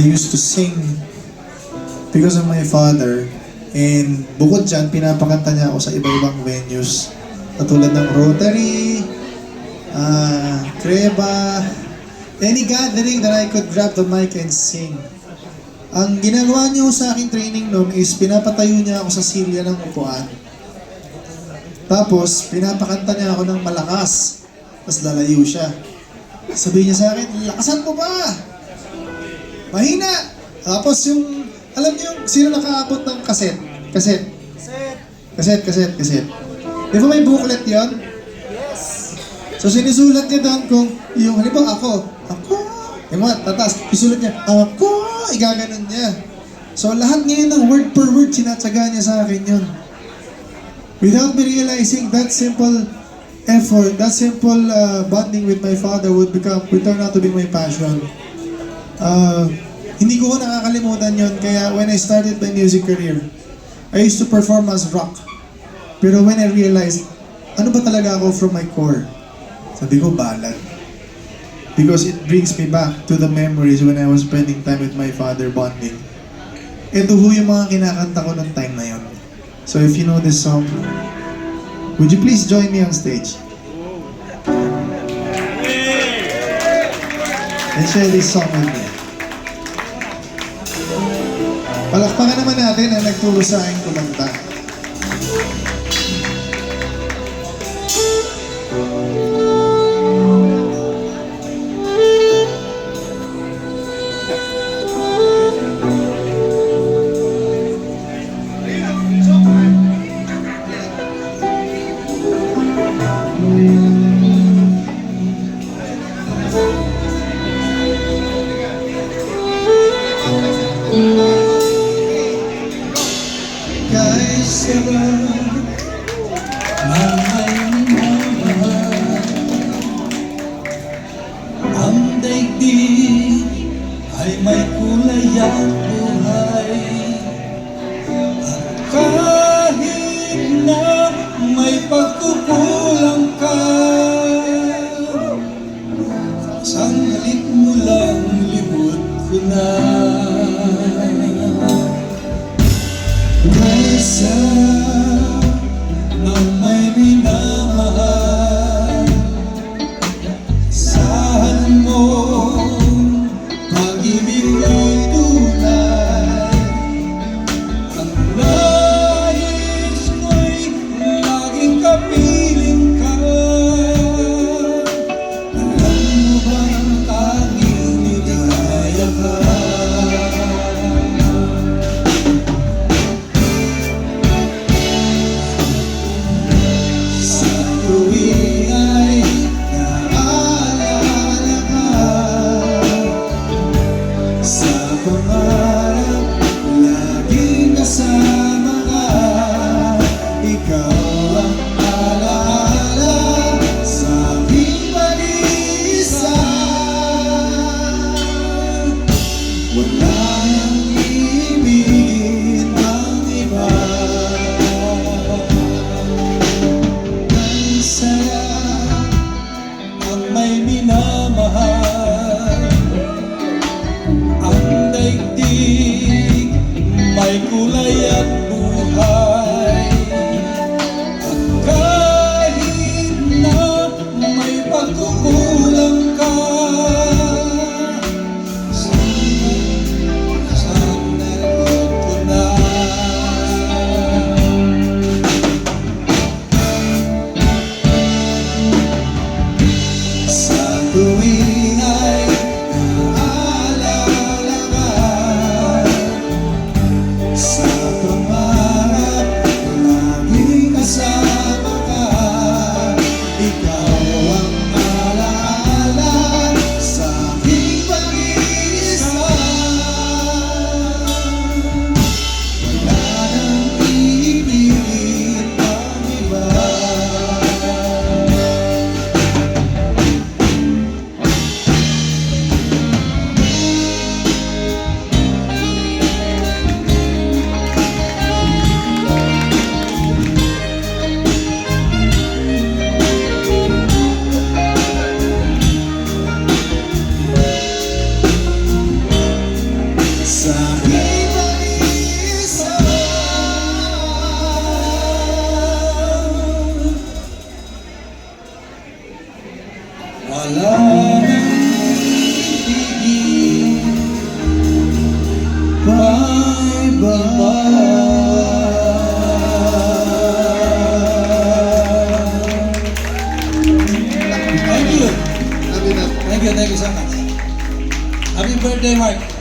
used to sing because of my father. And bukod dyan, pinapakanta niya ako sa iba-ibang venues. Katulad ng Rotary, Creba, any gathering that I could grab the mic and sing. Ang ginagawa niyo sa aking training noon is pinapatayo niya ako sa silya ng upuan. Tapos, pinapakanta niya ako ng malakas. Tapos lalayo siya. Sabihin niya sa akin, lakasan mo ba? Mahina! Tapos yung, alam niyo yung sino nakaabot ng kaset? Kaset. Di ba may booklet yon? Yes. So sinisulat niya doon kung, yung halimbawa ako, yung mga tatas, isulat niya, ako, igaganon niya. So lahat ngayon ng word per word, sinatsaga niya sa akin yun. Without me realizing that simple effort, that simple bonding with my father would turn out to be my passion. Hindi ko nakakalimutan yun, kaya when I started my music career, I used to perform as rock. Pero when I realized, ano ba talaga ako from my core? Sabi ko, ballad. Because it brings me back to the memories when I was spending time with my father bonding. Ito ho yung mga kinakanta ko ng time na yun. So if you know this song, would you please join me on stage? And share this song with me. Palakpakan naman natin ang nagturo sa aking kumanta. Ang daigdig ay may kulay at buhay, at kahit na may pagkukulang ka, sanglit mo lang libot ko na. Kaysa ng may minamahal, saan mo pag-ibig ay tunay. Ang nais ko'y laging kapiling ka. Alam mo bang tanging ligaya ka? iba. Thank you. Sabi na, Thank you so much. Happy birthday, Mark.